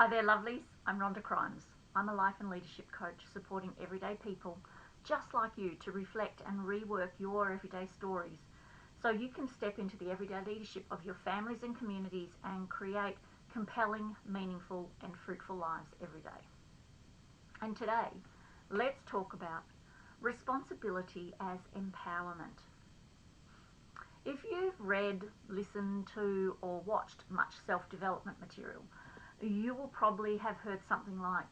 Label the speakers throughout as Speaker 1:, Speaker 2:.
Speaker 1: Hi there, lovelies. I'm Rhonda Crimes. I'm a life and leadership coach supporting everyday people just like you to reflect and rework your everyday stories so you can step into the everyday leadership of your families and communities and create compelling, meaningful, and fruitful lives every day. And today, let's talk about responsibility as empowerment. If you've read, listened to, or watched much self-development material, you will probably have heard something like,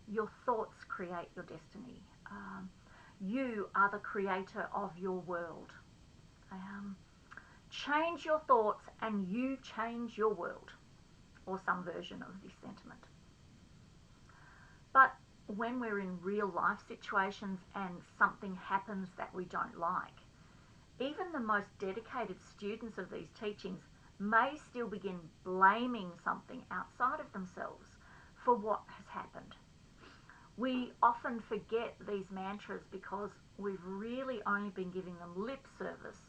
Speaker 1: your thoughts create your destiny. You are the creator of your world. Change your thoughts and you change your world, or some version of this sentiment. But when we're in real life situations and something happens that we don't like, even the most dedicated students of these teachings may still begin blaming something outside of themselves for what has happened. We often forget these mantras because we've really only been giving them lip service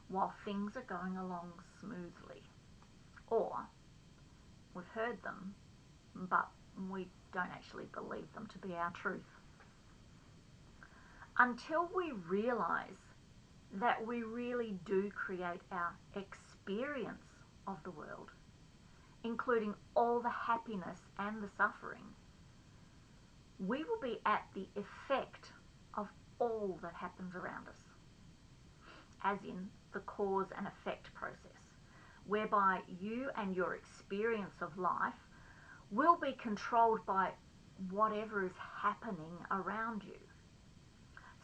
Speaker 1: while things are going along smoothly. Or we've heard them, but we don't actually believe them to be our truth. Until we realize that we really do create our experience of the world, including all the happiness and the suffering, we will be at the effect of all that happens around us, as in the cause and effect process, whereby you and your experience of life will be controlled by whatever is happening around you.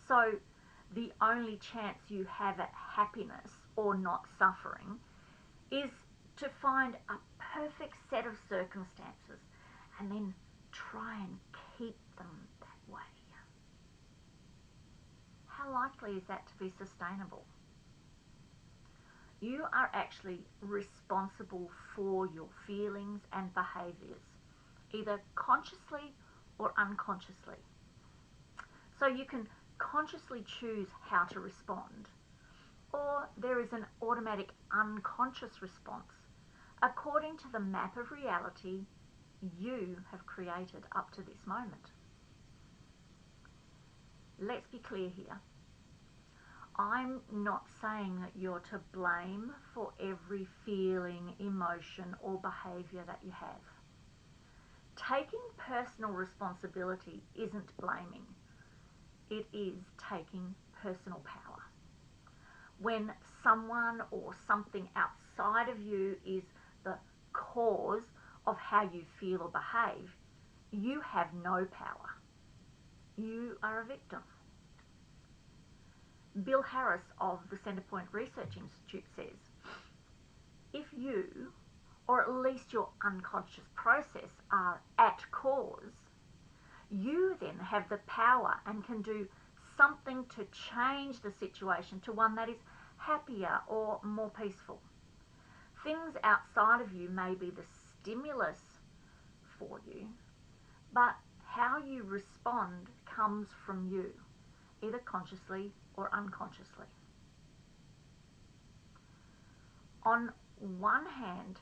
Speaker 1: So the only chance you have at happiness or not suffering is to find a perfect set of circumstances and then try and keep them that way. How likely is that to be sustainable? You are actually responsible for your feelings and behaviours, either consciously or unconsciously. So you can consciously choose how to respond, or there is an automatic unconscious response according to the map of reality you have created up to this moment. Let's be clear here. I'm not saying that you're to blame for every feeling, emotion, or behaviour that you have. Taking personal responsibility isn't blaming. It is taking personal power. When someone or something outside of you is the cause of how you feel or behave, you have no power. You are a victim. Bill Harris of the Centrepoint Research Institute says, if you, or at least your unconscious process, are at cause, you then have the power and can do something to change the situation to one that is happier or more peaceful. Things outside of you may be the stimulus for you, but how you respond comes from you, either consciously or unconsciously. On one hand,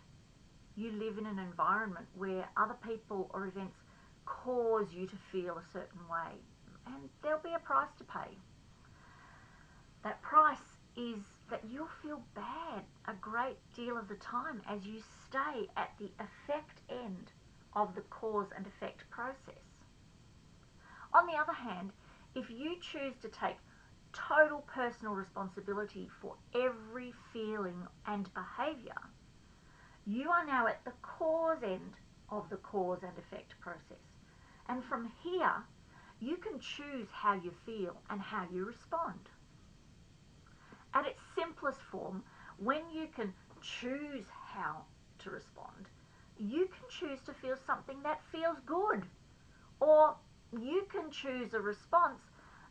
Speaker 1: you live in an environment where other people or events cause you to feel a certain way, and there'll be a price to pay. That price is that you'll feel bad a great deal of the time as you stay at the effect end of the cause and effect process. On the other hand, if you choose to take total personal responsibility for every feeling and behaviour, you are now at the cause end of the cause and effect process. And from here, you can choose how you feel and how you respond. At its simplest form, when you can choose how to respond, you can choose to feel something that feels good, or you can choose a response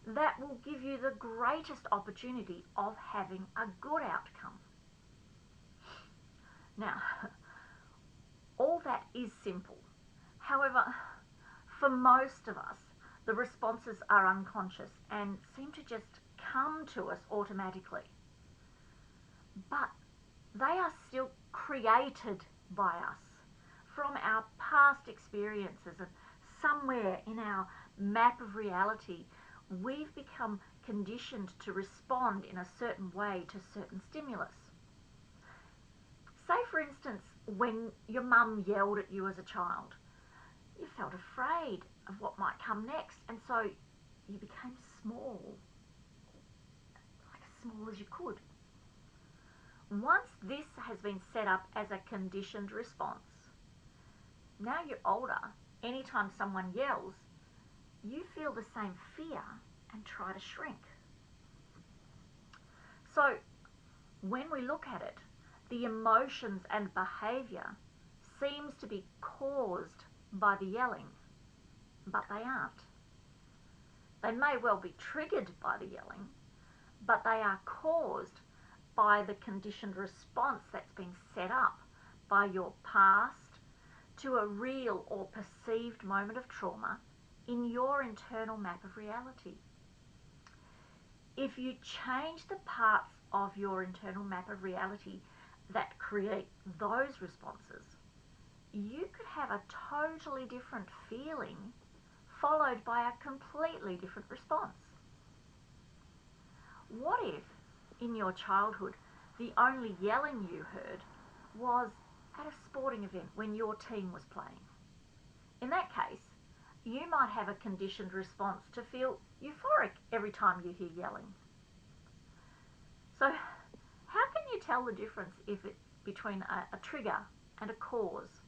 Speaker 1: that will give you the greatest opportunity of having a good outcome. Now, all that is simple. However, for most of us, the responses are unconscious and seem to just come to us automatically. But they are still created by us from our past experiences, and somewhere in our map of reality, we've become conditioned to respond in a certain way to certain stimulus. Say, for instance, when your mum yelled at you as a child, you felt afraid of what might come next, and so you became small, like as small as you could. Once this has been set up as a conditioned response, now you're older, anytime someone yells, you feel the same fear and try to shrink. So when we look at it, the emotions and behaviour seems to be caused by the yelling, but they aren't. They may well be triggered by the yelling, but they are caused by the conditioned response that's been set up by your past to a real or perceived moment of trauma in your internal map of reality. If you change the parts of your internal map of reality that create those responses, you could have a totally different feeling followed by a completely different response. What if, in your childhood, the only yelling you heard was at a sporting event when your team was playing? In that case, you might have a conditioned response to feel euphoric every time you hear yelling. So, how can you tell the difference between a trigger and a cause?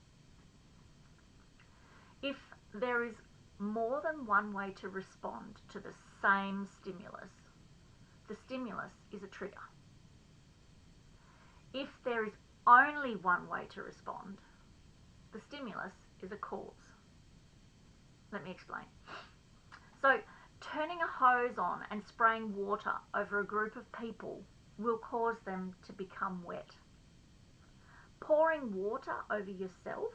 Speaker 1: If there is more than one way to respond to the same stimulus, the stimulus is a trigger. If there is only one way to respond, the stimulus is a cause. Let me explain. So, turning a hose on and spraying water over a group of people will cause them to become wet. Pouring water over yourself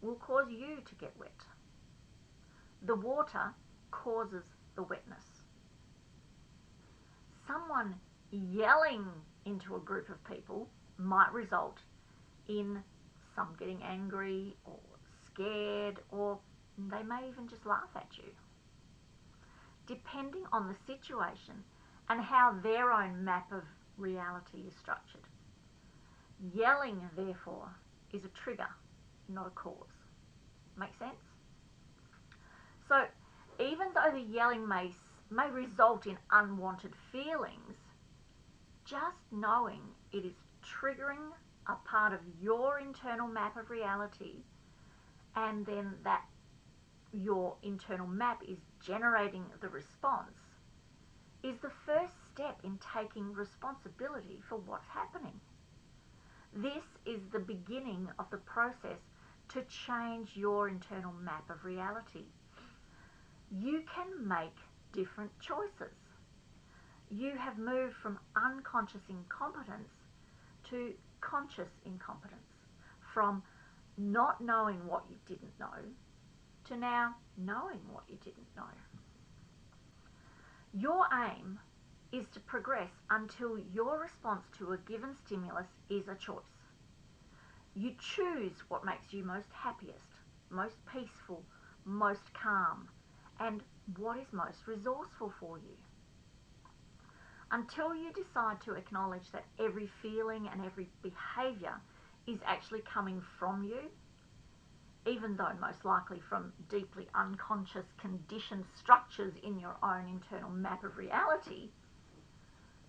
Speaker 1: will cause you to get wet. The water causes the wetness. Someone yelling into a group of people might result in some getting angry or scared, or they may even just laugh at you. Depending on the situation and how their own map of reality is structured. Yelling, therefore, is a trigger, not a cause. Make sense? So, even though the yelling may result in unwanted feelings, just knowing it is triggering a part of your internal map of reality, and then that your internal map is generating the response, is the first step in taking responsibility for what's happening. This is the beginning of the process to change your internal map of reality. You can make different choices. You have moved from unconscious incompetence to conscious incompetence, from not knowing what you didn't know to now knowing what you didn't know. Your aim is to progress until your response to a given stimulus is a choice. You choose what makes you most happiest, most peaceful, most calm, and what is most resourceful for you. Until you decide to acknowledge that every feeling and every behaviour is actually coming from you, even though most likely from deeply unconscious conditioned structures in your own internal map of reality,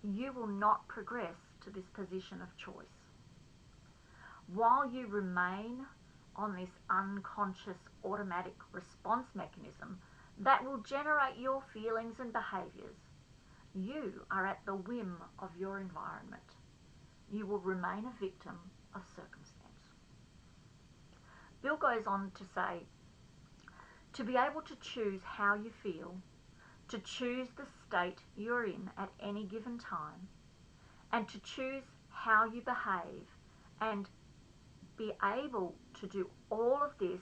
Speaker 1: you will not progress to this position of choice. While you remain on this unconscious automatic response mechanism that will generate your feelings and behaviours, you are at the whim of your environment. You will remain a victim of circumstance. Bill goes on to say, to be able to choose how you feel, to choose the state you're in at any given time, and to choose how you behave, and be able to do all of this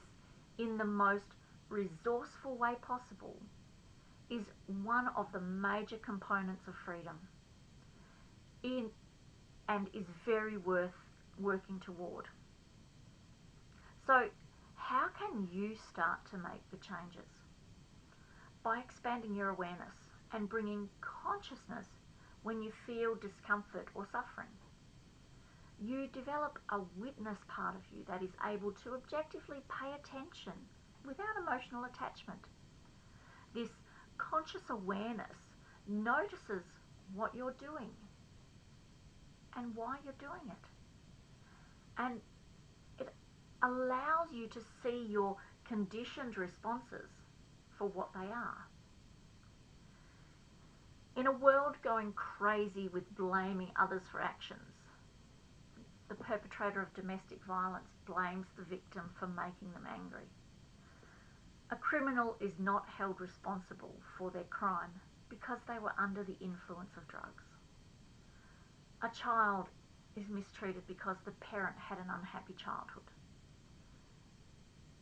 Speaker 1: in the most resourceful way possible, is one of the major components of freedom and is very worth working toward. So, how can you start to make the changes? By expanding your awareness and bringing consciousness when you feel discomfort or suffering. You develop a witness part of you that is able to objectively pay attention without emotional attachment. This conscious awareness notices what you're doing and why you're doing it. And it allows you to see your conditioned responses for what they are. In a world going crazy with blaming others for actions, the perpetrator of domestic violence blames the victim for making them angry. A criminal is not held responsible for their crime because they were under the influence of drugs. A child is mistreated because the parent had an unhappy childhood.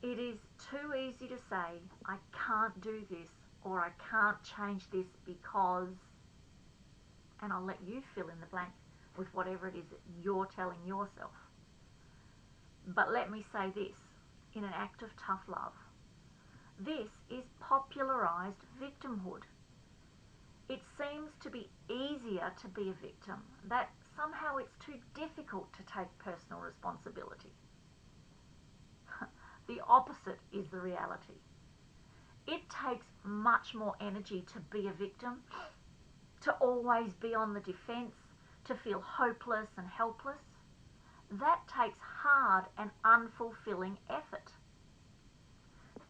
Speaker 1: It is too easy to say, I can't do this, or I can't change this because, and I'll let you fill in the blank with whatever it is that you're telling yourself. But let me say this, in an act of tough love, this is popularized victimhood. It seems to be easier to be a victim, that somehow it's too difficult to take personal responsibility. The opposite is the reality. It takes much more energy to be a victim, to always be on the defense, to feel hopeless and helpless. That takes hard and unfulfilling effort.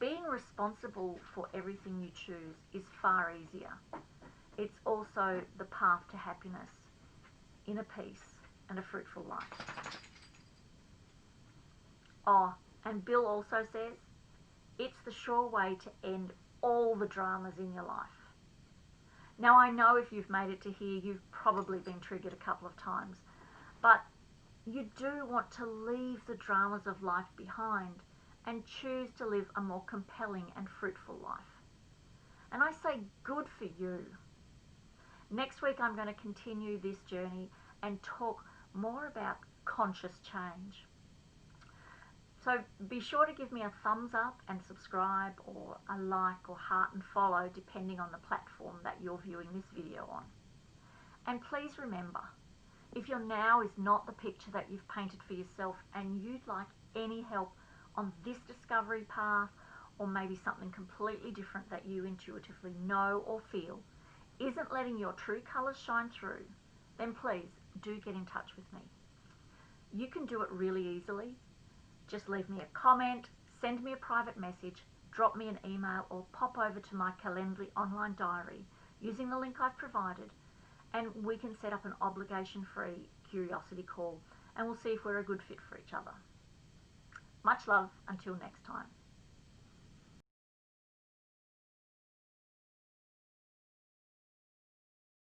Speaker 1: Being responsible for everything you choose is far easier. It's also the path to happiness, inner peace, and a fruitful life. Oh, and Bill also says, it's the sure way to end all the dramas in your life. Now, I know if you've made it to here, you've probably been triggered a couple of times, but you do want to leave the dramas of life behind and choose to live a more compelling and fruitful life. And I say good for you. Next week, I'm going to continue this journey and talk more about conscious change. So be sure to give me a thumbs up and subscribe, or a like or heart and follow, depending on the platform that you're viewing this video on. And please remember, if your now is not the picture that you've painted for yourself and you'd like any help on this discovery path, or maybe something completely different that you intuitively know or feel isn't letting your true colours shine through, then please do get in touch with me. You can do it really easily. Just leave me a comment, send me a private message, drop me an email, or pop over to my Calendly online diary using the link I've provided, and we can set up an obligation-free curiosity call, and we'll see if we're a good fit for each other. Much love until next time.